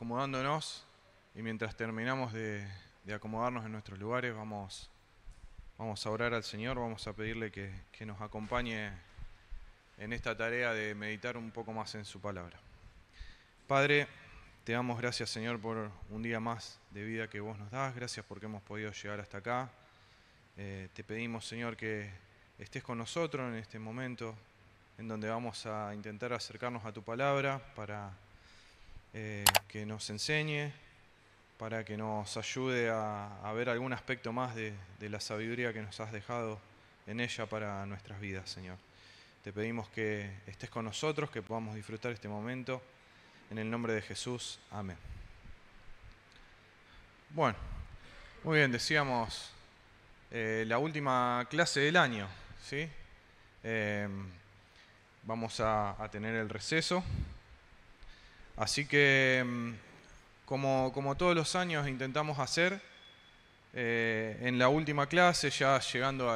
acomodándonos y mientras terminamos de acomodarnos en nuestros lugares, vamos a orar al Señor, vamos a pedirle que nos acompañe en esta tarea de meditar un poco más en su palabra. Padre, te damos gracias, Señor, por un día más de vida que vos nos das. Gracias porque hemos podido llegar hasta acá. Te pedimos, Señor, que estés con nosotros en este momento en donde vamos a intentar acercarnos a tu palabra para que nos enseñe, para que nos ayude a ver algún aspecto más de la sabiduría que nos has dejado en ella para nuestras vidas, Señor. Te pedimos que estés con nosotros, que podamos disfrutar este momento. En el nombre de Jesús, amén. Bueno, muy bien, decíamos la última clase del año, ¿sí? Vamos a tener el receso. Así que, como todos los años intentamos hacer, en la última clase, ya llegando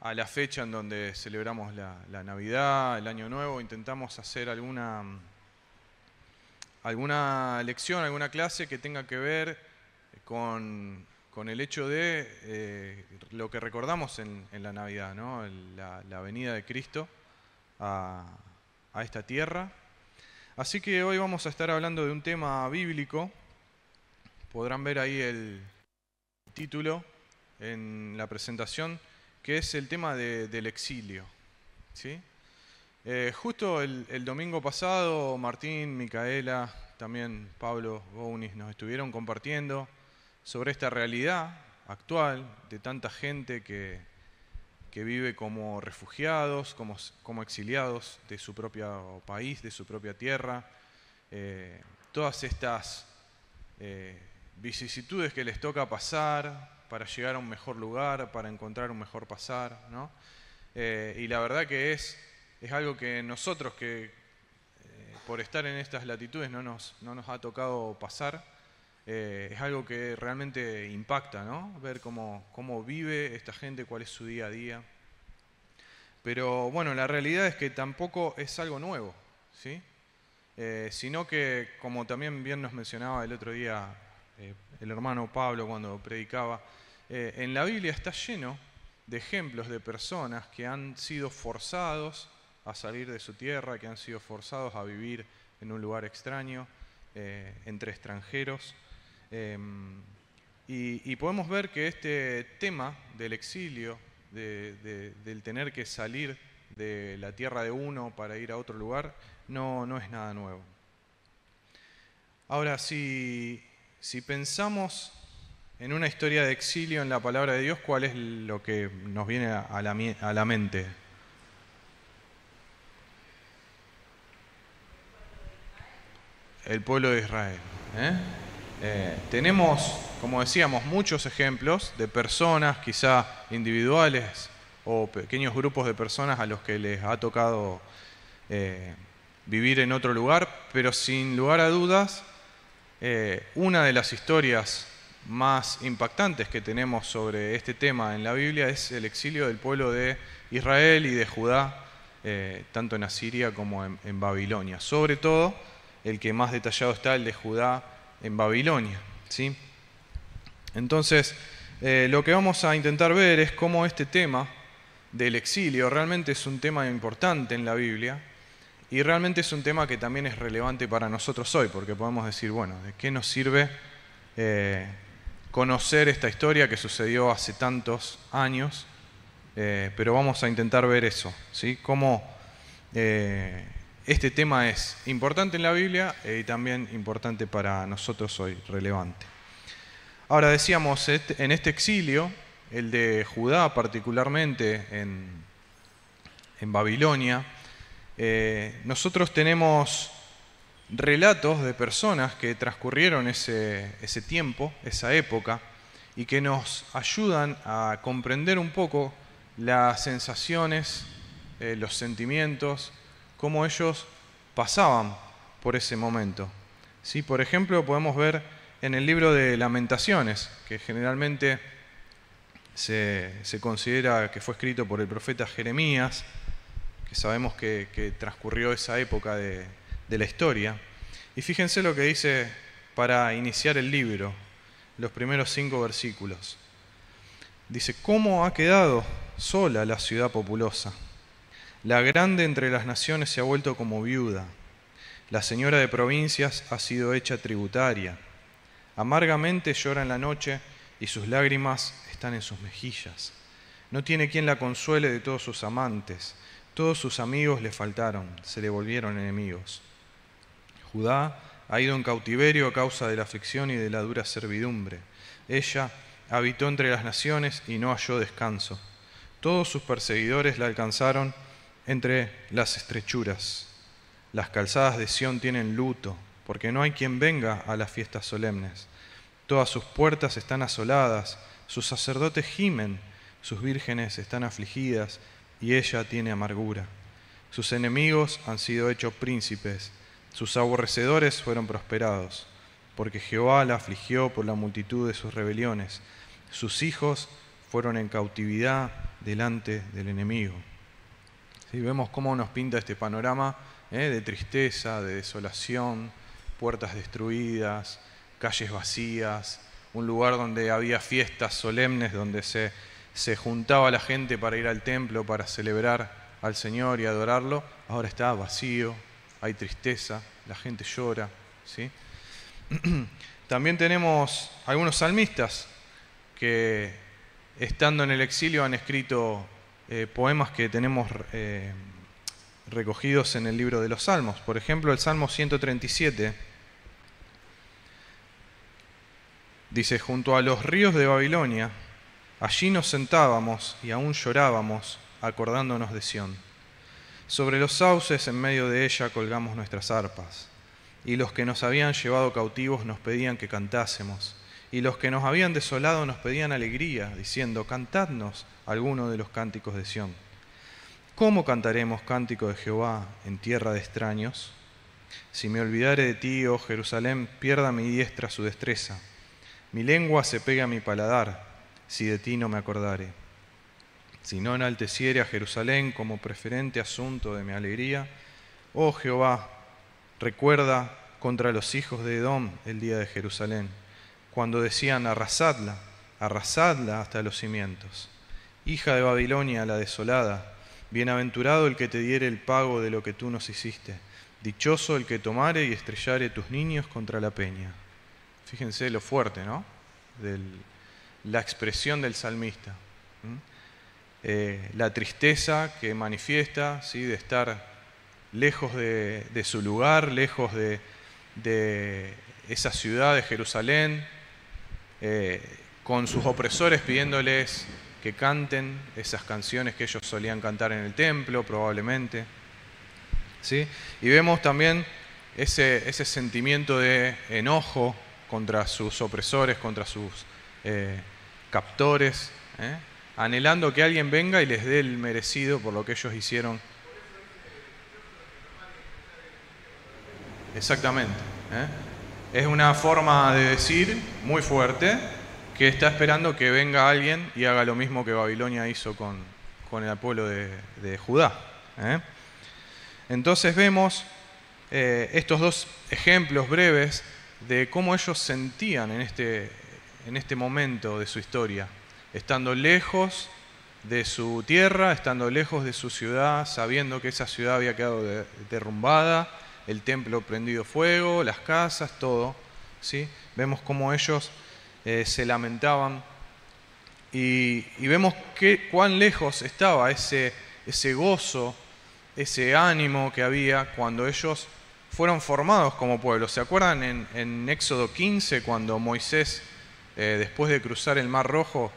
a la fecha en donde celebramos la Navidad, el Año Nuevo, intentamos hacer alguna lección, alguna clase que tenga que ver con el hecho de lo que recordamos en la Navidad, ¿no? La venida de Cristo a esta tierra. Así que hoy vamos a estar hablando de un tema bíblico. Podrán ver ahí el título en la presentación, que es el tema del exilio, ¿sí? Justo el domingo pasado, Martín, Micaela, también Pablo, Bounis, nos estuvieron compartiendo sobre esta realidad actual de tanta gente que vive como refugiados, como exiliados de su propio país, de su propia tierra. Todas estas vicisitudes que les toca pasar para llegar a un mejor lugar, para encontrar un mejor pasar, ¿no? Y la verdad que es algo que nosotros, que por estar en estas latitudes no nos ha tocado pasar, es algo que realmente impacta, ¿no? Ver cómo vive esta gente, cuál es su día a día. Pero bueno, la realidad es que tampoco es algo nuevo, ¿sí? Sino que, como también bien nos mencionaba el otro día el hermano Pablo cuando predicaba, en la Biblia está lleno de ejemplos de personas que han sido forzados a salir de su tierra, que han sido forzados a vivir en un lugar extraño, entre extranjeros. Y podemos ver que este tema del exilio, del tener que salir de la tierra de uno para ir a otro lugar, no es nada nuevo. Ahora, si pensamos en una historia de exilio en la palabra de Dios, ¿cuál es lo que nos viene a la mente? El pueblo de Israel. Tenemos, como decíamos, muchos ejemplos de personas, quizá individuales o pequeños grupos de personas a los que les ha tocado vivir en otro lugar, pero sin lugar a dudas, una de las historias más impactantes que tenemos sobre este tema en la Biblia es el exilio del pueblo de Israel y de Judá, tanto en Asiria como en Babilonia. Sobre todo, el que más detallado está, el de Judá en Babilonia, ¿sí? Entonces, lo que vamos a intentar ver es cómo este tema del exilio realmente es un tema importante en la Biblia y realmente es un tema que también es relevante para nosotros hoy, porque podemos decir, bueno, ¿de qué nos sirve conocer esta historia que sucedió hace tantos años? Pero vamos a intentar ver eso, ¿sí? Cómo este tema es importante en la Biblia y también importante para nosotros hoy, relevante. Ahora decíamos, en este exilio, el de Judá particularmente en Babilonia, nosotros tenemos relatos de personas que transcurrieron ese tiempo, esa época, y que nos ayudan a comprender un poco las sensaciones, los sentimientos, cómo ellos pasaban por ese momento, ¿sí? Por ejemplo, podemos ver en el libro de Lamentaciones, que generalmente se considera que fue escrito por el profeta Jeremías, que sabemos que transcurrió esa época de la historia. Y fíjense lo que dice para iniciar el libro, los primeros 5 versículos. Dice, ¿cómo ha quedado sola la ciudad populosa? La grande entre las naciones se ha vuelto como viuda. La señora de provincias ha sido hecha tributaria. Amargamente llora en la noche y sus lágrimas están en sus mejillas. No tiene quien la consuele de todos sus amantes. Todos sus amigos le faltaron, se le volvieron enemigos. Judá ha ido en cautiverio a causa de la aflicción y de la dura servidumbre. Ella habitó entre las naciones y no halló descanso. Todos sus perseguidores la alcanzaron entre las estrechuras. Las calzadas de Sión tienen luto, porque no hay quien venga a las fiestas solemnes. Todas sus puertas están asoladas, sus sacerdotes gimen, sus vírgenes están afligidas, y ella tiene amargura. Sus enemigos han sido hechos príncipes, sus aborrecedores fueron prosperados, porque Jehová la afligió por la multitud de sus rebeliones. Sus hijos fueron en cautividad delante del enemigo. ¿Sí? Vemos cómo nos pinta este panorama de tristeza, de desolación, puertas destruidas, calles vacías, un lugar donde había fiestas solemnes, donde se juntaba la gente para ir al templo, para celebrar al Señor y adorarlo. Ahora está vacío, hay tristeza, la gente llora, ¿sí? También tenemos algunos salmistas que, estando en el exilio, han escrito poemas que tenemos recogidos en el libro de los Salmos. Por ejemplo, el Salmo 137 dice: junto a los ríos de Babilonia, allí nos sentábamos y aún llorábamos, acordándonos de Sión. Sobre los sauces en medio de ella colgamos nuestras arpas, y los que nos habían llevado cautivos nos pedían que cantásemos, y los que nos habían desolado nos pedían alegría, diciendo: cantadnos alguno de los cánticos de Sión. ¿Cómo cantaremos cántico de Jehová en tierra de extraños? Si me olvidare de ti, oh Jerusalén, pierda mi diestra su destreza. Mi lengua se pegue a mi paladar, si de ti no me acordare. Si no enalteciere a Jerusalén como preferente asunto de mi alegría, oh Jehová, recuerda contra los hijos de Edom el día de Jerusalén, cuando decían: arrasadla, arrasadla hasta los cimientos. Hija de Babilonia la desolada, bienaventurado el que te diere el pago de lo que tú nos hiciste. Dichoso el que tomare y estrellare tus niños contra la peña. Fíjense lo fuerte, ¿no? La expresión del salmista. La tristeza que manifiesta, ¿sí? De estar lejos de su lugar, lejos de esa ciudad de Jerusalén, con sus opresores pidiéndoles que canten esas canciones que ellos solían cantar en el templo, probablemente. ¿Sí? Y vemos también ese sentimiento de enojo contra sus opresores, contra sus captores, anhelando que alguien venga y les dé el merecido por lo que ellos hicieron. Exactamente. Es una forma de decir muy fuerte que está esperando que venga alguien y haga lo mismo que Babilonia hizo con el pueblo de Judá. Entonces vemos estos dos ejemplos breves de cómo ellos sentían en este momento de su historia, estando lejos de su tierra, estando lejos de su ciudad, sabiendo que esa ciudad había quedado derrumbada, el templo prendido fuego, las casas, todo, ¿sí? Vemos cómo ellos se lamentaban y vemos cuán lejos estaba ese gozo, ese ánimo que había cuando ellos fueron formados como pueblo. ¿Se acuerdan en Éxodo 15 cuando Moisés, después de cruzar el Mar Rojo,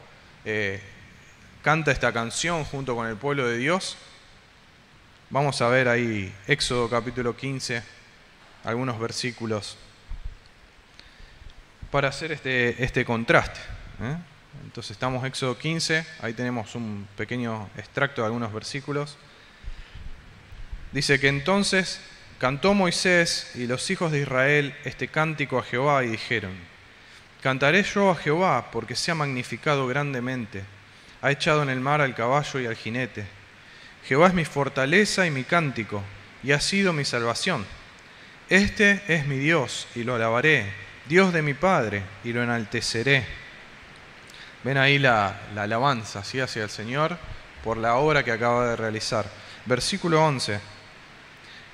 canta esta canción junto con el pueblo de Dios? Vamos a ver ahí Éxodo capítulo 15, algunos versículos para hacer este contraste. Entonces estamos en Éxodo 15, ahí tenemos un pequeño extracto de algunos versículos. Dice que entonces cantó Moisés y los hijos de Israel este cántico a Jehová y dijeron: cantaré yo a Jehová porque se ha magnificado grandemente, ha echado en el mar al caballo y al jinete. Jehová es mi fortaleza y mi cántico, y ha sido mi salvación. Este es mi Dios y lo alabaré, Dios de mi Padre y lo enalteceré. Ven ahí la alabanza, ¿sí?, hacia el Señor por la obra que acaba de realizar. Versículo 11.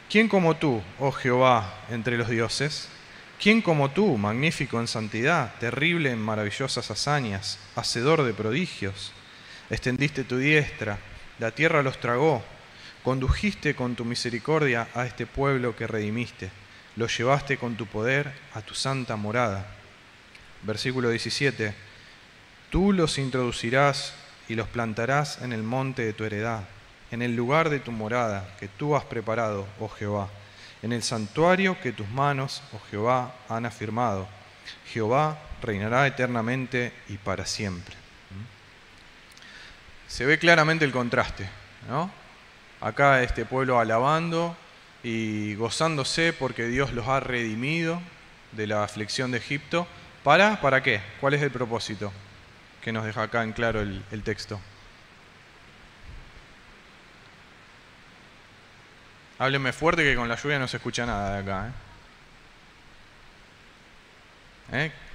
¿Quién como tú, oh Jehová, entre los dioses? ¿Quién como tú, magnífico en santidad, terrible en maravillosas hazañas, hacedor de prodigios? Extendiste tu diestra, la tierra los tragó. Condujiste con tu misericordia a este pueblo que redimiste. Lo llevaste con tu poder a tu santa morada. Versículo 17. Tú los introducirás y los plantarás en el monte de tu heredad, en el lugar de tu morada que tú has preparado, oh Jehová, en el santuario que tus manos, oh Jehová, han afirmado. Jehová reinará eternamente y para siempre. Se ve claramente el contraste, ¿no? Acá este pueblo alabando y gozándose porque Dios los ha redimido de la aflicción de Egipto. ¿Para qué? ¿Cuál es el propósito? Que nos deja acá en claro el texto. Háblenme fuerte que con la lluvia no se escucha nada de acá.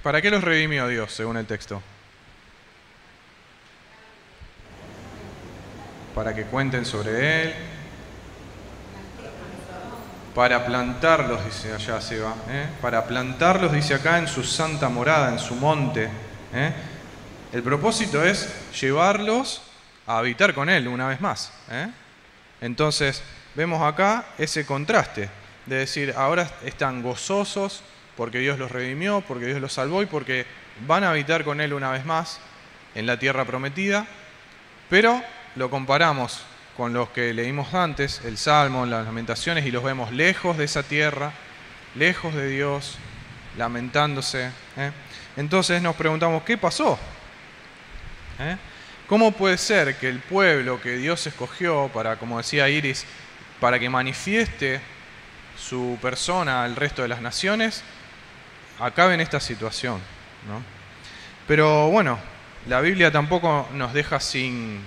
¿Para qué los redimió Dios, según el texto? Para que cuenten sobre Él, para plantarlos, dice allá Seba, para plantarlos, dice acá, en su santa morada, en su monte. El propósito es llevarlos a habitar con Él una vez más. Entonces, vemos acá ese contraste de decir, ahora están gozosos porque Dios los redimió, porque Dios los salvó y porque van a habitar con Él una vez más en la tierra prometida, pero lo comparamos con los que leímos antes, el Salmo, las Lamentaciones, y los vemos lejos de esa tierra, lejos de Dios, lamentándose. Entonces nos preguntamos, ¿qué pasó? ¿Cómo puede ser que el pueblo que Dios escogió para, como decía Iris, para que manifieste su persona al resto de las naciones, acabe en esta situación, ¿no? Pero bueno, la Biblia tampoco nos deja sin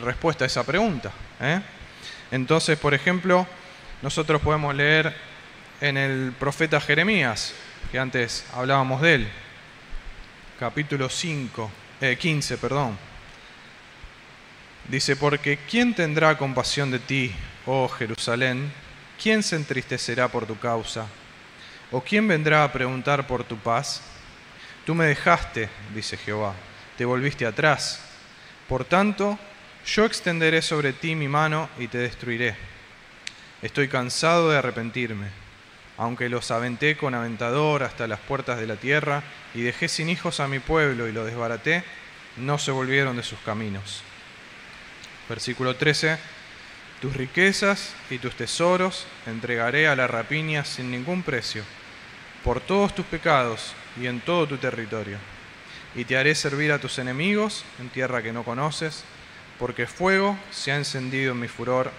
respuesta a esa pregunta. Entonces, por ejemplo, nosotros podemos leer en el profeta Jeremías, que antes hablábamos de él, capítulo 15, dice, porque ¿quién tendrá compasión de ti, oh Jerusalén? ¿Quién se entristecerá por tu causa? ¿O quién vendrá a preguntar por tu paz? Tú me dejaste, dice Jehová, te volviste atrás. Por tanto, yo extenderé sobre ti mi mano y te destruiré. Estoy cansado de arrepentirme. Aunque los aventé con aventador hasta las puertas de la tierra y dejé sin hijos a mi pueblo y lo desbaraté, no se volvieron de sus caminos. Versículo 13. Tus riquezas y tus tesoros entregaré a la rapiña sin ningún precio, por todos tus pecados y en todo tu territorio. Y te haré servir a tus enemigos en tierra que no conoces, porque fuego se ha encendido en mi furor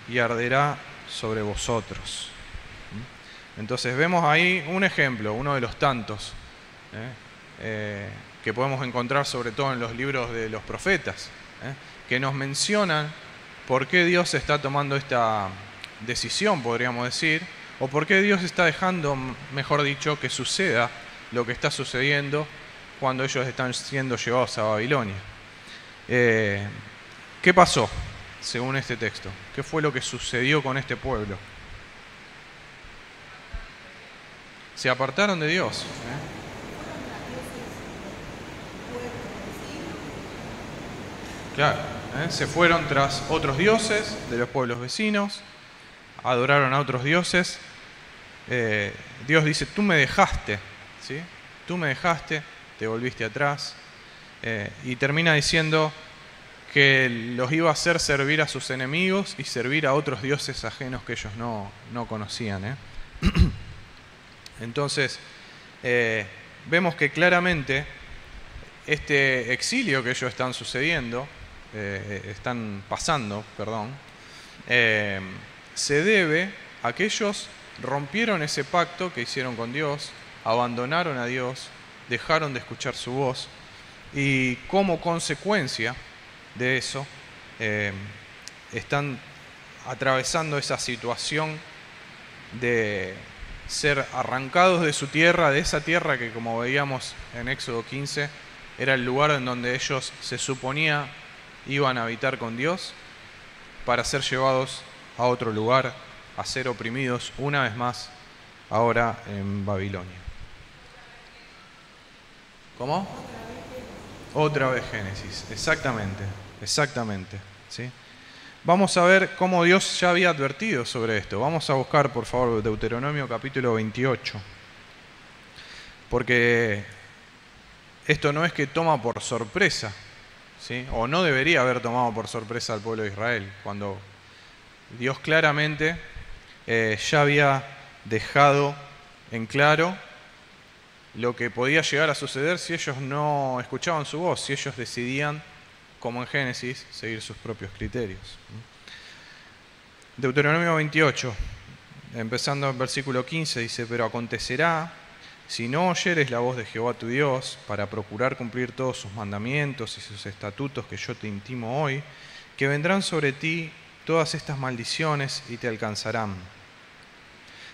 y arderá sobre vosotros. Entonces vemos ahí un ejemplo, uno de los tantos que podemos encontrar sobre todo en los libros de los profetas, que nos mencionan por qué Dios está tomando esta decisión, podríamos decir, o por qué Dios está dejando, mejor dicho, que suceda lo que está sucediendo cuando ellos están siendo llevados a Babilonia. ¿Qué pasó, según este texto? ¿Qué fue lo que sucedió con este pueblo? Se apartaron de Dios. Claro, se fueron tras otros dioses de los pueblos vecinos, adoraron a otros dioses. Dios dice, tú me dejaste, ¿sí? Tú me dejaste, te volviste atrás. Y termina diciendo que los iba a hacer servir a sus enemigos y servir a otros dioses ajenos que ellos no conocían. Entonces, vemos que claramente este exilio que ellos están pasando, se debe a que ellos rompieron ese pacto que hicieron con Dios, abandonaron a Dios, dejaron de escuchar su voz y como consecuencia de eso están atravesando esa situación de ser arrancados de su tierra, de esa tierra que, como veíamos en Éxodo 15, era el lugar en donde ellos se suponía iban a habitar con Dios, para ser llevados a otro lugar, a ser oprimidos una vez más, ahora en Babilonia. ¿Cómo? Otra vez Génesis, exactamente, ¿sí? Vamos a ver cómo Dios ya había advertido sobre esto. Vamos a buscar, por favor, Deuteronomio capítulo 28. Porque esto no es que toma por sorpresa, ¿sí? O no debería haber tomado por sorpresa al pueblo de Israel, cuando Dios claramente ya había dejado en claro lo que podía llegar a suceder si ellos no escuchaban su voz, si ellos decidían, como en Génesis, seguir sus propios criterios. Deuteronomio 28, empezando en versículo 15, dice: pero acontecerá, si no oyeres la voz de Jehová tu Dios, para procurar cumplir todos sus mandamientos y sus estatutos que yo te intimo hoy, que vendrán sobre ti todas estas maldiciones y te alcanzarán.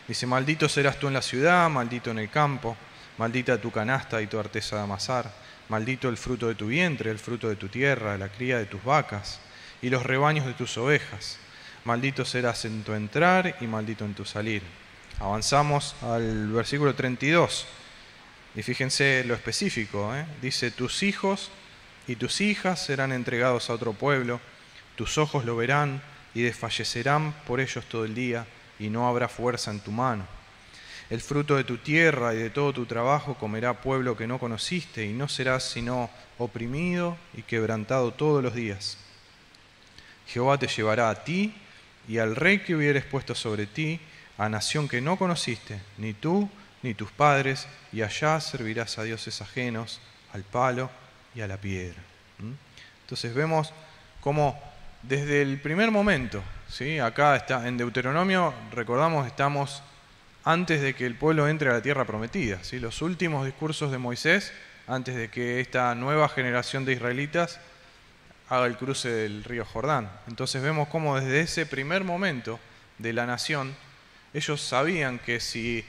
Dice: maldito serás tú en la ciudad, maldito en el campo, maldita tu canasta y tu arteza de amasar, maldito el fruto de tu vientre, el fruto de tu tierra, la cría de tus vacas y los rebaños de tus ovejas. Maldito serás en tu entrar y maldito en tu salir. Avanzamos al versículo 32 y fíjense lo específico, Dice: tus hijos y tus hijas serán entregados a otro pueblo, tus ojos lo verán y desfallecerán por ellos todo el día, y no habrá fuerza en tu mano. El fruto de tu tierra y de todo tu trabajo comerá pueblo que no conociste, y no serás sino oprimido y quebrantado todos los días. Jehová te llevará a ti y al rey que hubieres puesto sobre ti, a nación que no conociste, ni tú ni tus padres, y allá servirás a dioses ajenos, al palo y a la piedra. Entonces vemos cómo desde el primer momento, ¿sí? Acá está en Deuteronomio, recordamos, estamos antes de que el pueblo entre a la tierra prometida, ¿sí? Los últimos discursos de Moisés, antes de que esta nueva generación de israelitas haga el cruce del río Jordán. Entonces vemos cómo desde ese primer momento de la nación, ellos sabían que si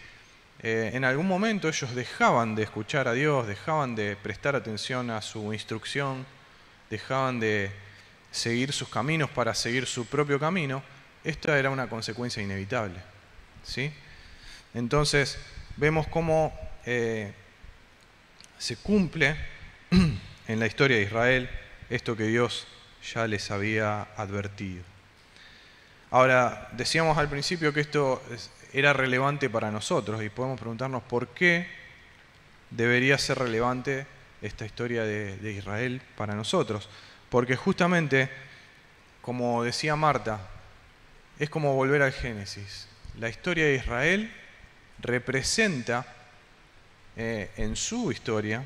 en algún momento ellos dejaban de escuchar a Dios, dejaban de prestar atención a su instrucción, dejaban de seguir sus caminos para seguir su propio camino, esta era una consecuencia inevitable, ¿sí? Entonces vemos cómo se cumple en la historia de Israel esto que Dios ya les había advertido. Ahora, decíamos al principio que esto era relevante para nosotros, y podemos preguntarnos por qué debería ser relevante esta historia de Israel para nosotros. Porque justamente, como decía Marta, es como volver al Génesis. La historia de Israel representa en su historia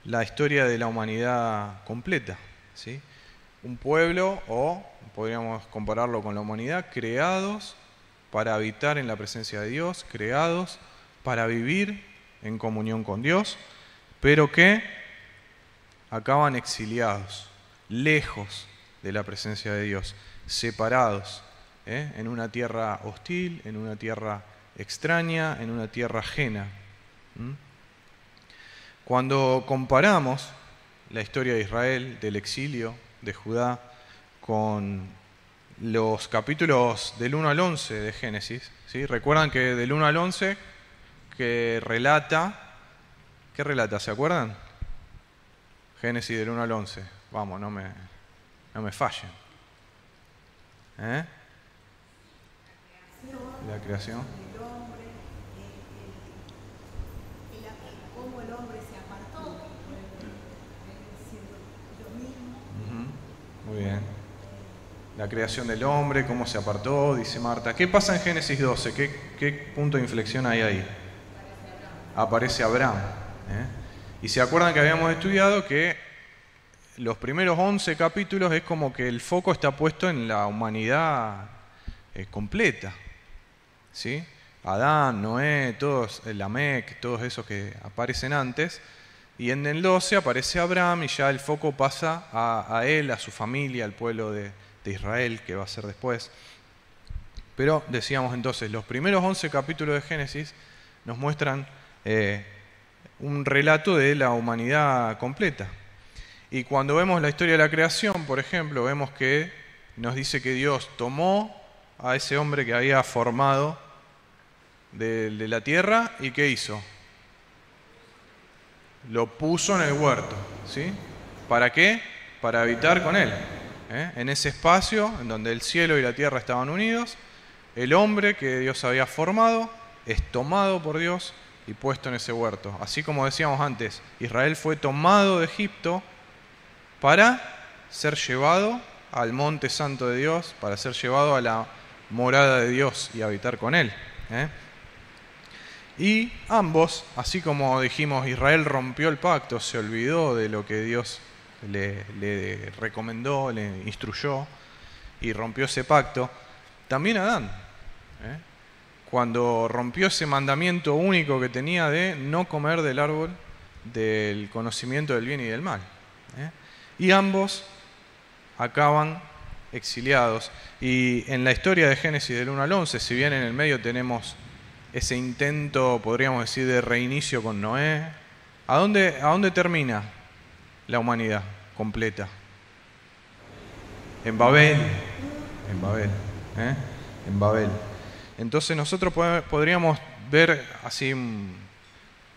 la historia de la humanidad completa, ¿sí? Un pueblo, o podríamos compararlo con la humanidad, creados para habitar en la presencia de Dios, creados para vivir en comunión con Dios, pero que acaban exiliados, lejos de la presencia de Dios, separados, en una tierra hostil, en una tierra extraña, en una tierra ajena. Cuando comparamos la historia de Israel, del exilio de Judá, con los capítulos del 1 al 11 de Génesis, ¿sí? Recuerdan que del 1 al 11 que relata, ¿qué relata? ¿Se acuerdan? Génesis del 1 al 11. Vamos, no me fallen. La creación. Cómo el hombre se apartó, lo mismo. Muy bien. La creación del hombre, cómo se apartó, dice Marta. ¿Qué pasa en Génesis 12? ¿Qué punto de inflexión hay ahí? Aparece Abraham. Y se acuerdan que habíamos estudiado que los primeros 11 capítulos es como que el foco está puesto en la humanidad completa, ¿sí? Adán, Noé, todos, Lamec, todos esos que aparecen antes. Y en el 12 aparece Abraham y ya el foco pasa a él, a su familia, al pueblo de Israel, que va a ser después. Pero decíamos entonces, los primeros 11 capítulos de Génesis nos muestran un relato de la humanidad completa. Y cuando vemos la historia de la creación, por ejemplo, vemos que nos dice que Dios tomó a ese hombre que había formado de la tierra y ¿qué hizo? Lo puso en el huerto, ¿sí? ¿Para qué? Para habitar con él. En ese espacio en donde el cielo y la tierra estaban unidos, el hombre que Dios había formado es tomado por Dios y puesto en ese huerto. Así como decíamos antes, Israel fue tomado de Egipto para ser llevado al monte santo de Dios, para ser llevado a la morada de Dios y habitar con él. Y ambos, así como dijimos, Israel rompió el pacto, se olvidó de lo que Dios le recomendó, le instruyó y rompió ese pacto, también Adán, cuando rompió ese mandamiento único que tenía de no comer del árbol del conocimiento del bien y del mal. Y ambos acaban exiliados. Y en la historia de Génesis del 1 al 11, si bien en el medio tenemos ese intento, podríamos decir, de reinicio con Noé, ¿a dónde termina la humanidad completa? En Babel. En Babel. En Babel. Entonces nosotros podríamos ver así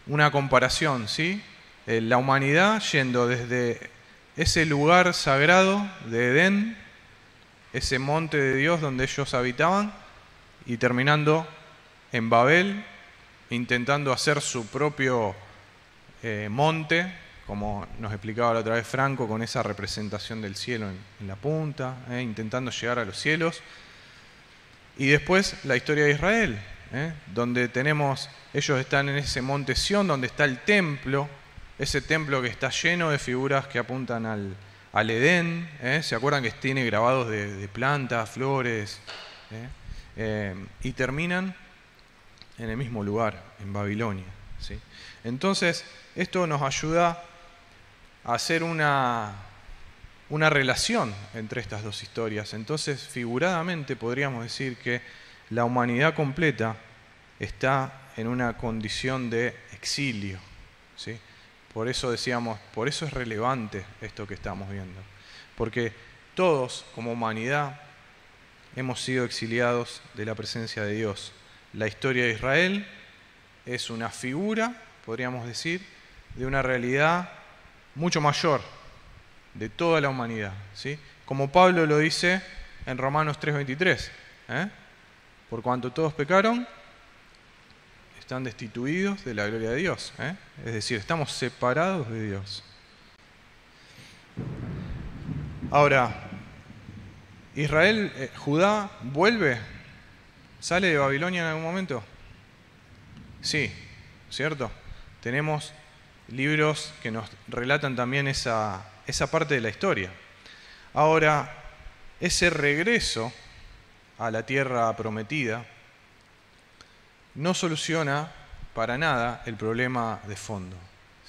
una comparación, ¿sí? La humanidad yendo desde ese lugar sagrado de Edén, ese monte de Dios donde ellos habitaban, y terminando en Babel, intentando hacer su propio monte, como nos explicaba la otra vez Franco, con esa representación del cielo en la punta, intentando llegar a los cielos. Y después la historia de Israel, donde ellos están en ese monte Sión, donde está el templo, ese templo que está lleno de figuras que apuntan al Edén, ¿se acuerdan que tiene grabados de plantas, flores? Y terminan en el mismo lugar, en Babilonia, ¿sí? Entonces, esto nos ayuda a hacer una relación entre estas dos historias. Entonces, figuradamente podríamos decir que la humanidad completa está en una condición de exilio, ¿sí? Por eso decíamos, por eso es relevante esto que estamos viendo. Porque todos, como humanidad, hemos sido exiliados de la presencia de Dios. La historia de Israel es una figura, podríamos decir, de una realidad mucho mayor de toda la humanidad, ¿sí? Como Pablo lo dice en Romanos 3:23, por cuanto todos pecaron, están destituidos de la gloria de Dios, es decir, estamos separados de Dios. Ahora, Israel, Judá, ¿vuelve? ¿Sale de Babilonia en algún momento? Sí, ¿cierto? Tenemos libros que nos relatan también esa parte de la historia. Ahora, ese regreso a la tierra prometida no soluciona para nada el problema de fondo,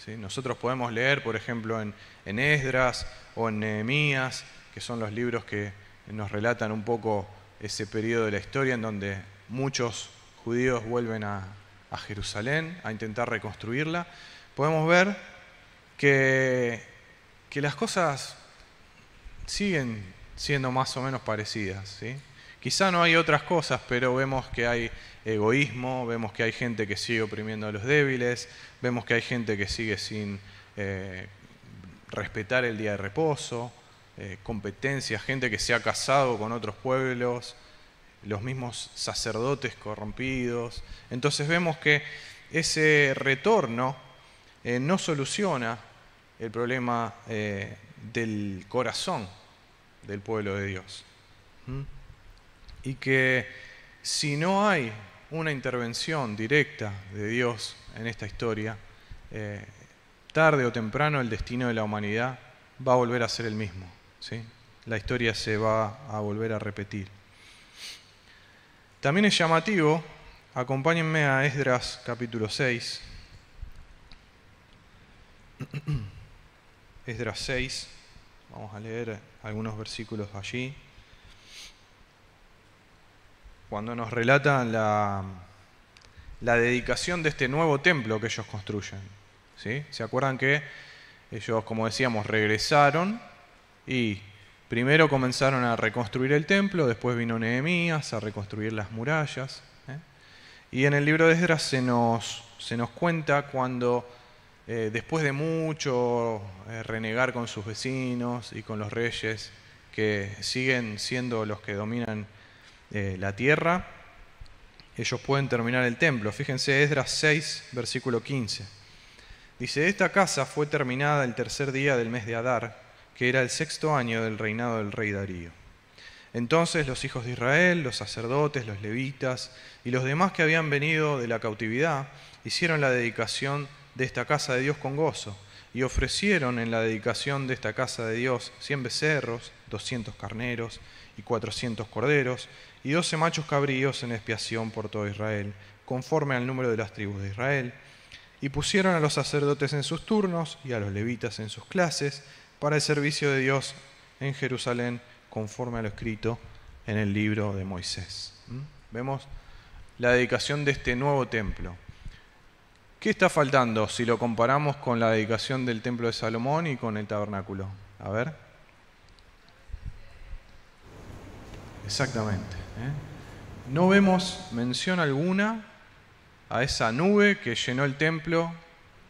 ¿sí? Nosotros podemos leer, por ejemplo, en Esdras o en Nehemías, que son los libros que nos relatan un poco ese periodo de la historia en donde muchos judíos vuelven a Jerusalén a intentar reconstruirla. Podemos ver que las cosas siguen siendo más o menos parecidas, ¿sí? Quizá no hay otras cosas, pero vemos que hay egoísmo, vemos que hay gente que sigue oprimiendo a los débiles, vemos que hay gente que sigue sin respetar el día de reposo, competencia, gente que se ha casado con otros pueblos, los mismos sacerdotes corrompidos. Entonces vemos que ese retorno no soluciona el problema del corazón del pueblo de Dios. Y que si no hay una intervención directa de Dios en esta historia, tarde o temprano el destino de la humanidad va a volver a ser el mismo, ¿sí? La historia se va a volver a repetir. También es llamativo, acompáñenme a Esdras capítulo 6. Esdras 6, vamos a leer algunos versículos allí. cuando nos relatan la dedicación de este nuevo templo que ellos construyen. ¿Sí? ¿Se acuerdan que ellos, como decíamos, regresaron y primero comenzaron a reconstruir el templo, después vino Nehemías a reconstruir las murallas? Y en el libro de Esdras se nos cuenta cuando, después de mucho renegar con sus vecinos y con los reyes que siguen siendo los que dominan la tierra, ellos pueden terminar el templo. Fíjense, Esdras 6, versículo 15. Dice: esta casa fue terminada el tercer día del mes de Adar, que era el 6º año del reinado del rey Darío. Entonces los hijos de Israel, los sacerdotes, los levitas y los demás que habían venido de la cautividad, hicieron la dedicación de esta casa de Dios con gozo, y ofrecieron en la dedicación de esta casa de Dios 100 becerros, 200 carneros y 400 corderos, y 12 machos cabríos en expiación por todo Israel, conforme al número de las tribus de Israel. Y pusieron a los sacerdotes en sus turnos y a los levitas en sus clases para el servicio de Dios en Jerusalén, conforme a lo escrito en el libro de Moisés. Vemos la dedicación de este nuevo templo. ¿Qué está faltando si lo comparamos con la dedicación del templo de Salomón y con el tabernáculo? A ver. Exactamente. No vemos mención alguna a esa nube que llenó el templo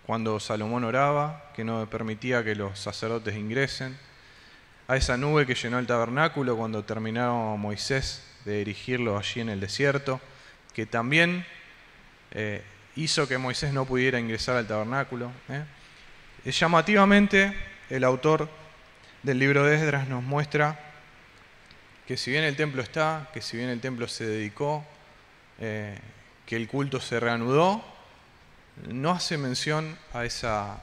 cuando Salomón oraba, que no permitía que los sacerdotes ingresen, a esa nube que llenó el tabernáculo cuando terminó Moisés de erigirlo allí en el desierto, que también hizo que Moisés no pudiera ingresar al tabernáculo. Llamativamente, el autor del libro de Esdras nos muestra que si bien el templo está, que si bien el templo se dedicó, que el culto se reanudó, no hace mención a esa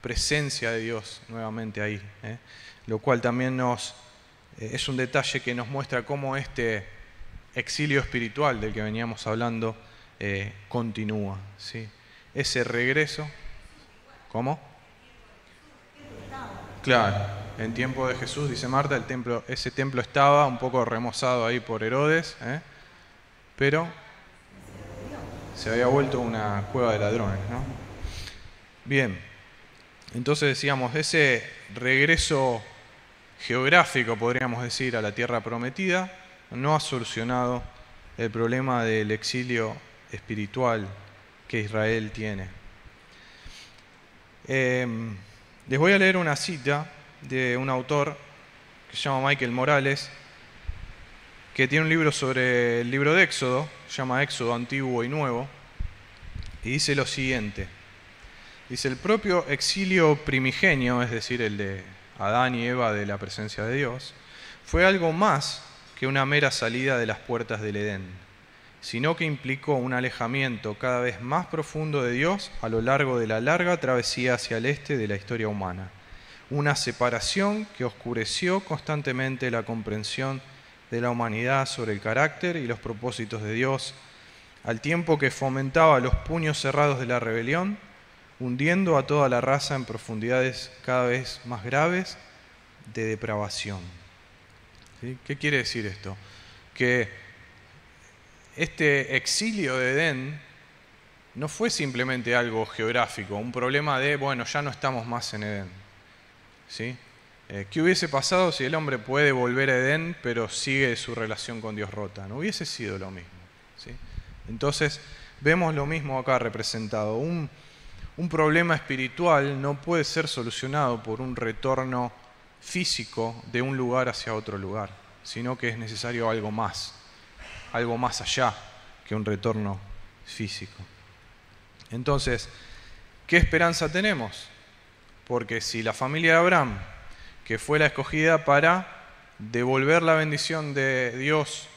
presencia de Dios nuevamente ahí, lo cual también es un detalle que nos muestra cómo este exilio espiritual del que veníamos hablando continúa, ¿sí? Ese regreso. ¿Cómo? Claro, en tiempo de Jesús, dice Marta, ese templo estaba un poco remozado ahí por Herodes, pero se había vuelto una cueva de ladrones, ¿no? Bien, entonces decíamos, ese regreso geográfico, podríamos decir, a la tierra prometida, no ha solucionado el problema del exilio espiritual que Israel tiene. Les voy a leer una cita de un autor que se llama Michael Morales, que tiene un libro sobre el libro de Éxodo, se llama Éxodo Antiguo y Nuevo, y dice lo siguiente. Dice: el propio exilio primigenio, es decir, el de Adán y Eva de la presencia de Dios, fue algo más que una mera salida de las puertas del Edén, sino que implicó un alejamiento cada vez más profundo de Dios a lo largo de la larga travesía hacia el este de la historia humana. Una separación que oscureció constantemente la comprensión de la humanidad sobre el carácter y los propósitos de Dios, al tiempo que fomentaba los puños cerrados de la rebelión, hundiendo a toda la raza en profundidades cada vez más graves de depravación. ¿Sí? ¿Qué quiere decir esto? Que este exilio de Edén no fue simplemente algo geográfico, un problema de, bueno, ya no estamos más en Edén. ¿Sí? ¿Qué hubiese pasado si el hombre puede volver a Edén, pero sigue su relación con Dios rota? No hubiese sido lo mismo. ¿Sí? Entonces, vemos lo mismo acá representado. Un problema espiritual no puede ser solucionado por un retorno físico de un lugar hacia otro lugar, sino que es necesario algo más allá que un retorno físico. Entonces, ¿qué esperanza tenemos? Porque si la familia de Abraham, que fue la escogida para devolver la bendición de Dios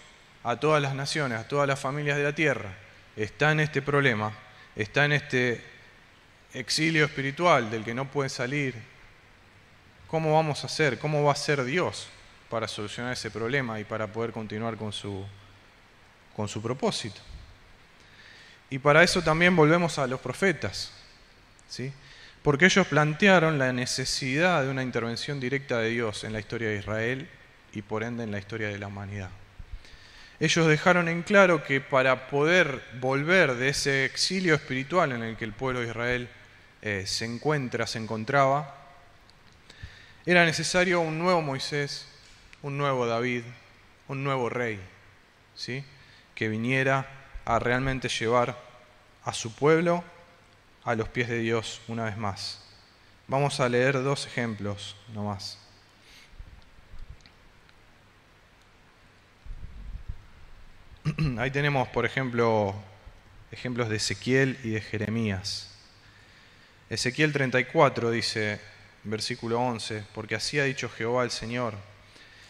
a todas las naciones, a todas las familias de la tierra, está en este problema, está en este exilio espiritual del que no puede salir, ¿cómo vamos a hacer? ¿Cómo va a ser Dios para solucionar ese problema y para poder continuar con su propósito? Y para eso también volvemos a los profetas, ¿sí? Porque ellos plantearon la necesidad de una intervención directa de Dios en la historia de Israel y por ende en la historia de la humanidad. Ellos dejaron en claro que para poder volver de ese exilio espiritual en el que el pueblo de Israel se encontraba, era necesario un nuevo Moisés, un nuevo David, un nuevo rey, ¿sí? Que viniera a realmente llevar a su pueblo a los pies de Dios una vez más. Vamos a leer 2 ejemplos nomás. Ahí tenemos, por ejemplo, ejemplos de Ezequiel y de Jeremías. Ezequiel 34 dice, versículo 11, porque así ha dicho Jehová el Señor,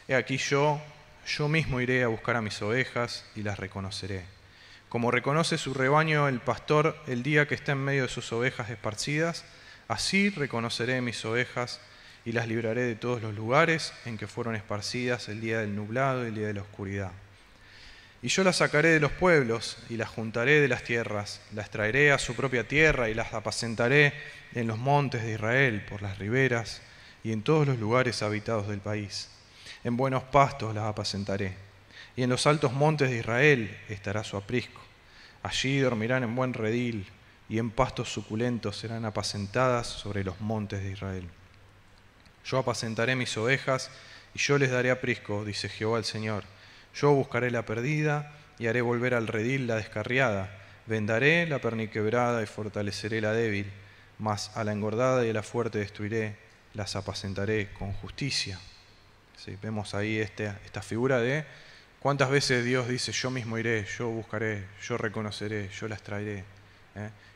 he aquí yo mismo iré a buscar a mis ovejas y las reconoceré. Como reconoce su rebaño el pastor el día que está en medio de sus ovejas esparcidas, así reconoceré mis ovejas y las libraré de todos los lugares en que fueron esparcidas el día del nublado y el día de la oscuridad. Y yo las sacaré de los pueblos y las juntaré de las tierras, las traeré a su propia tierra y las apacentaré en los montes de Israel, por las riberas y en todos los lugares habitados del país. En buenos pastos las apacentaré, y en los altos montes de Israel estará su aprisco. Allí dormirán en buen redil, y en pastos suculentos serán apacentadas sobre los montes de Israel. Yo apacentaré mis ovejas, y yo les daré aprisco, dice Jehová el Señor. Yo buscaré la perdida, y haré volver al redil la descarriada. Vendaré la perniquebrada y fortaleceré la débil, mas a la engordada y a la fuerte destruiré, las apacentaré con justicia. Sí, vemos ahí esta figura de cuántas veces Dios dice, yo mismo iré, yo buscaré, yo reconoceré, yo las traeré.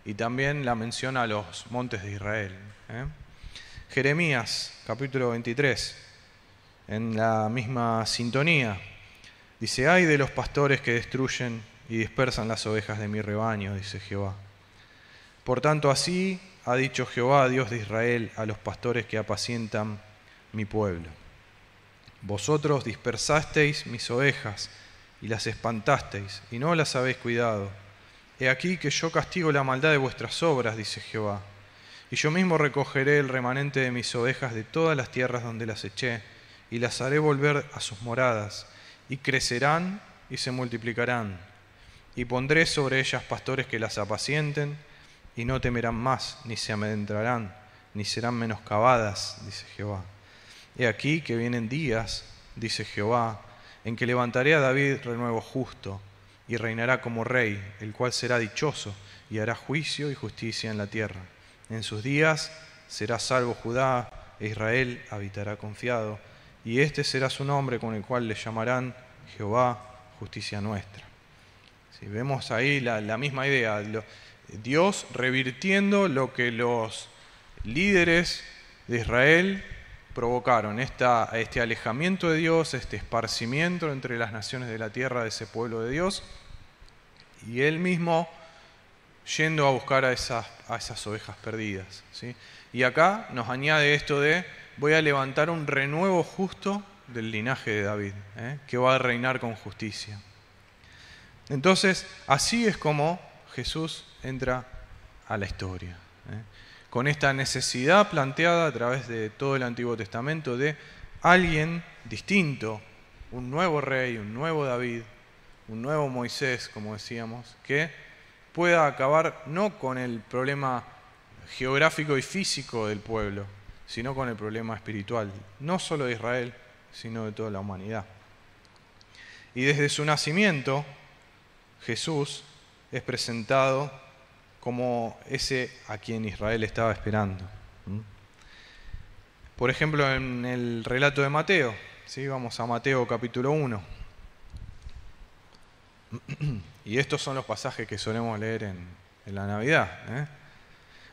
Y también la menciona a los montes de Israel. Jeremías, capítulo 23, en la misma sintonía, dice, ay de los pastores que destruyen y dispersan las ovejas de mi rebaño, dice Jehová. Por tanto, así ha dicho Jehová, Dios de Israel, a los pastores que apacientan mi pueblo. Vosotros dispersasteis mis ovejas y las espantasteis, y no las habéis cuidado. He aquí que yo castigo la maldad de vuestras obras, dice Jehová. Y yo mismo recogeré el remanente de mis ovejas de todas las tierras donde las eché, y las haré volver a sus moradas, y crecerán y se multiplicarán. Y pondré sobre ellas pastores que las apacienten, y no temerán más, ni se amedrentarán, ni serán menoscabadas, dice Jehová. He aquí que vienen días, dice Jehová, en que levantaré a David renuevo justo, y reinará como rey, el cual será dichoso, y hará juicio y justicia en la tierra. En sus días será salvo Judá, e Israel habitará confiado, y este será su nombre con el cual le llamarán Jehová, justicia nuestra. Si vemos ahí la misma idea, Dios revirtiendo lo que los líderes de Israel provocaron, este alejamiento de Dios, este esparcimiento entre las naciones de la tierra de ese pueblo de Dios, y Él mismo yendo a buscar a esas ovejas perdidas, ¿sí? Y acá nos añade esto de, voy a levantar un renuevo justo del linaje de David, que va a reinar con justicia. Entonces, así es como Jesús entra a la historia, con esta necesidad planteada a través de todo el Antiguo Testamento de alguien distinto, un nuevo rey, un nuevo David, un nuevo Moisés, como decíamos, que pueda acabar no con el problema geográfico y físico del pueblo, sino con el problema espiritual, no solo de Israel, sino de toda la humanidad. Y desde su nacimiento, Jesús es presentado como ese a quien Israel estaba esperando. Por ejemplo, en el relato de Mateo, ¿sí? Vamos a Mateo capítulo 1. Y estos son los pasajes que solemos leer en la Navidad.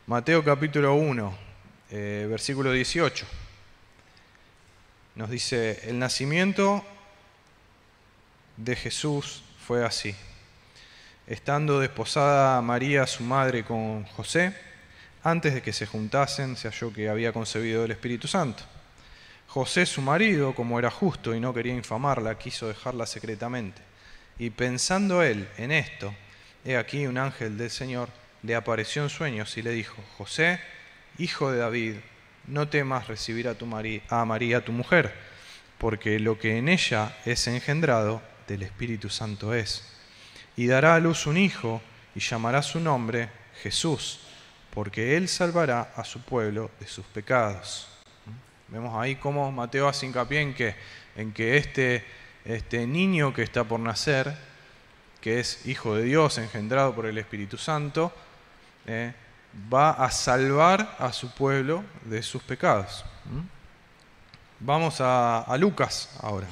Mateo capítulo 1, versículo 18. Nos dice, el nacimiento de Jesús fue así. Estando desposada María, su madre, con José, antes de que se juntasen, se halló que había concebido del Espíritu Santo. José, su marido, como era justo y no quería infamarla, quiso dejarla secretamente. Y pensando él en esto, he aquí un ángel del Señor le apareció en sueños y le dijo, José, hijo de David, no temas recibir a María, tu mujer, porque lo que en ella es engendrado del Espíritu Santo es. Y dará a luz un hijo, y llamará su nombre Jesús, porque él salvará a su pueblo de sus pecados. Vemos ahí cómo Mateo hace hincapié en que este niño que está por nacer, que es hijo de Dios, engendrado por el Espíritu Santo, va a salvar a su pueblo de sus pecados. Vamos a Lucas ahora.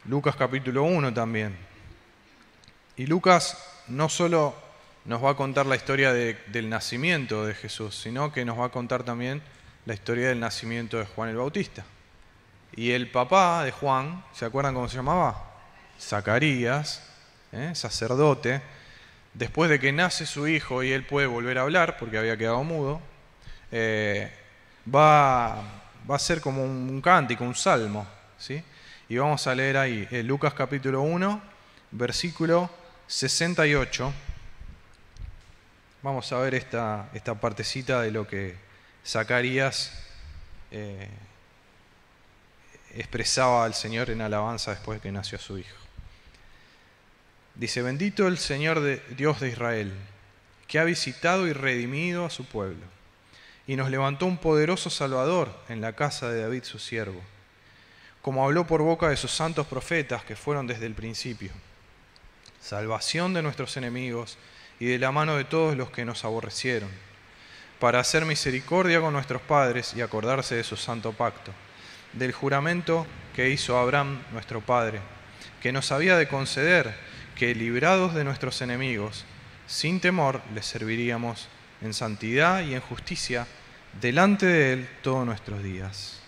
Lucas capítulo 1 también. Y Lucas no solo nos va a contar la historia del nacimiento de Jesús, sino que nos va a contar también la historia del nacimiento de Juan el Bautista. Y el papá de Juan, ¿se acuerdan cómo se llamaba? Zacarías, sacerdote. Después de que nace su hijo y él puede volver a hablar, porque había quedado mudo, va a ser como un cántico, un salmo, ¿sí? Y vamos a leer ahí, Lucas capítulo 1, versículo 68. Vamos a ver esta partecita de lo que Zacarías expresaba al Señor en alabanza después de que nació su hijo. Dice: bendito el Señor Dios de Israel, que ha visitado y redimido a su pueblo, y nos levantó un poderoso Salvador en la casa de David su siervo, como habló por boca de sus santos profetas que fueron desde el principio, salvación de nuestros enemigos y de la mano de todos los que nos aborrecieron, para hacer misericordia con nuestros padres y acordarse de su santo pacto, del juramento que hizo Abraham nuestro padre, que nos había de conceder que, librados de nuestros enemigos, sin temor les serviríamos en santidad y en justicia delante de Él todos nuestros días.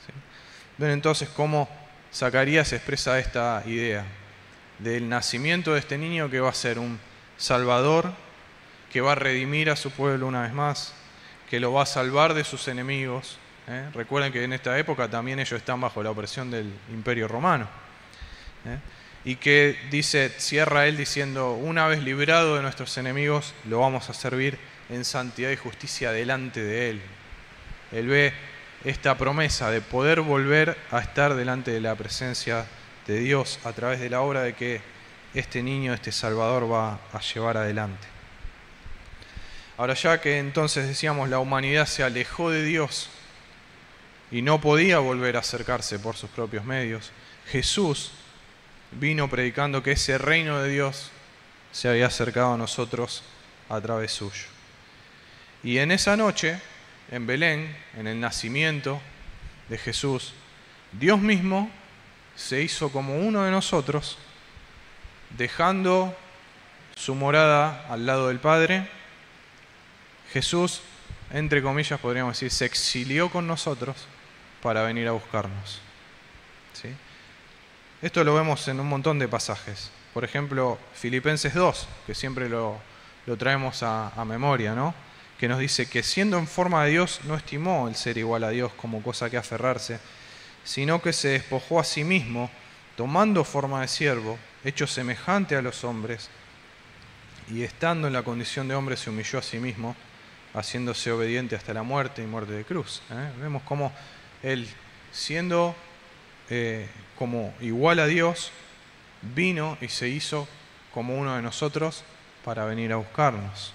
¿Sí? Ven entonces cómo Zacarías expresa esta idea del nacimiento de este niño que va a ser un Salvador, que va a redimir a su pueblo una vez más, que lo va a salvar de sus enemigos. Recuerden que en esta época también ellos están bajo la opresión del Imperio Romano. Y que cierra él diciendo: una vez librado de nuestros enemigos, lo vamos a servir en santidad y justicia delante de Él. Él ve esta promesa de poder volver a estar delante de la presencia de Dios a través de la obra de que este niño, este Salvador, va a llevar adelante. Ahora, ya que entonces decíamos la humanidad se alejó de Dios y no podía volver a acercarse por sus propios medios, Jesús vino predicando que ese reino de Dios se había acercado a nosotros a través suyo. Y en esa noche, en Belén, en el nacimiento de Jesús, Dios mismo se hizo como uno de nosotros, dejando su morada al lado del Padre. Jesús, entre comillas podríamos decir, se exilió con nosotros para venir a buscarnos. ¿Sí? Esto lo vemos en un montón de pasajes. Por ejemplo, Filipenses 2, que siempre lo traemos a memoria, ¿no? Que nos dice que siendo en forma de Dios no estimó el ser igual a Dios como cosa que aferrarse, sino que se despojó a sí mismo, tomando forma de siervo, hecho semejante a los hombres, y estando en la condición de hombre se humilló a sí mismo, haciéndose obediente hasta la muerte y muerte de cruz. Vemos cómo Él, siendo como igual a Dios, vino y se hizo como uno de nosotros para venir a buscarnos.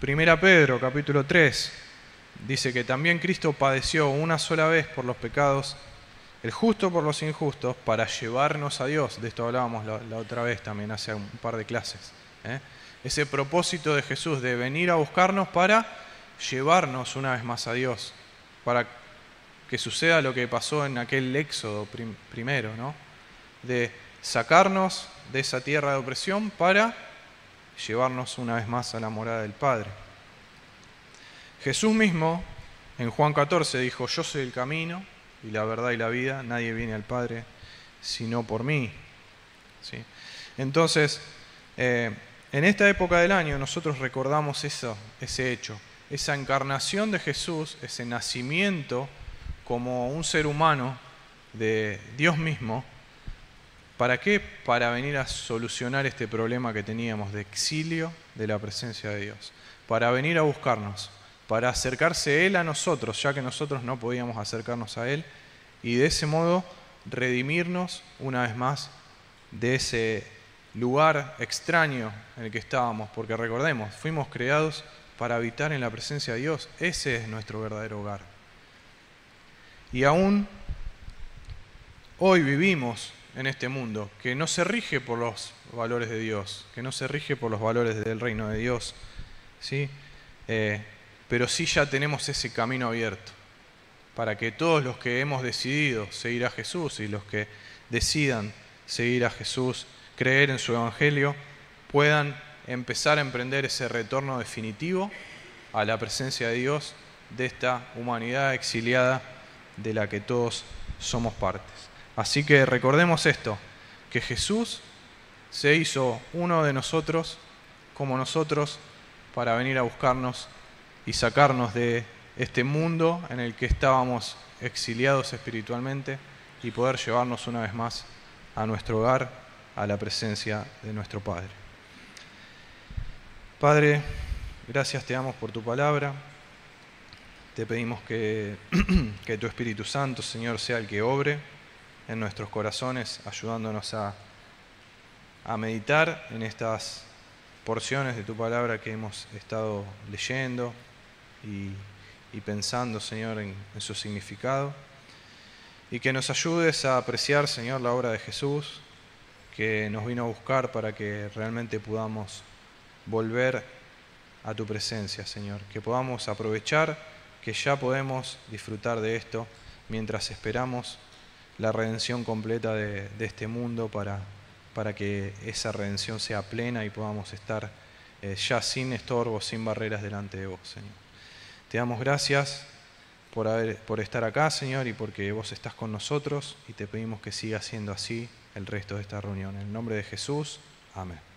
Primera Pedro, capítulo 3, dice que también Cristo padeció una sola vez por los pecados, el justo por los injustos, para llevarnos a Dios. De esto hablábamos la otra vez también, hace un par de clases. Ese propósito de Jesús de venir a buscarnos para llevarnos una vez más a Dios, para que suceda lo que pasó en aquel éxodo primero, ¿no? De sacarnos de esa tierra de opresión para llevarnos una vez más a la morada del Padre. Jesús mismo en Juan 14 dijo: yo soy el camino y la verdad y la vida, nadie viene al Padre sino por mí. ¿Sí? Entonces, en esta época del año nosotros recordamos ese hecho, esa encarnación de Jesús, ese nacimiento como un ser humano de Dios mismo. ¿Para qué? Para venir a solucionar este problema que teníamos de exilio de la presencia de Dios. Para venir a buscarnos, para acercarse Él a nosotros, ya que nosotros no podíamos acercarnos a Él, y de ese modo redimirnos una vez más de ese lugar extraño en el que estábamos, porque recordemos, fuimos creados para habitar en la presencia de Dios. Ese es nuestro verdadero hogar. Y aún hoy vivimos en este mundo que no se rige por los valores de Dios, que no se rige por los valores del reino de Dios, ¿sí? Pero sí ya tenemos ese camino abierto para que todos los que hemos decidido seguir a Jesús y los que decidan seguir a Jesús, creer en su evangelio, puedan empezar a emprender ese retorno definitivo a la presencia de Dios de esta humanidad exiliada de la que todos somos partes. Así que recordemos esto, que Jesús se hizo uno de nosotros, como nosotros, para venir a buscarnos y sacarnos de este mundo en el que estábamos exiliados espiritualmente y poder llevarnos una vez más a nuestro hogar, a la presencia de nuestro Padre. Padre, gracias te damos por tu palabra. Te pedimos que tu Espíritu Santo, Señor, sea el que obre en nuestros corazones, ayudándonos a meditar en estas porciones de tu palabra que hemos estado leyendo y pensando, Señor, en su significado. Y que nos ayudes a apreciar, Señor, la obra de Jesús, que nos vino a buscar para que realmente podamos volver a tu presencia, Señor. Que podamos aprovechar que ya podemos disfrutar de esto mientras esperamos la redención completa de este mundo para que esa redención sea plena y podamos estar ya sin estorbos, sin barreras delante de vos, Señor. Te damos gracias por estar acá, Señor, y porque vos estás con nosotros, y te pedimos que siga siendo así el resto de esta reunión. En el nombre de Jesús, amén.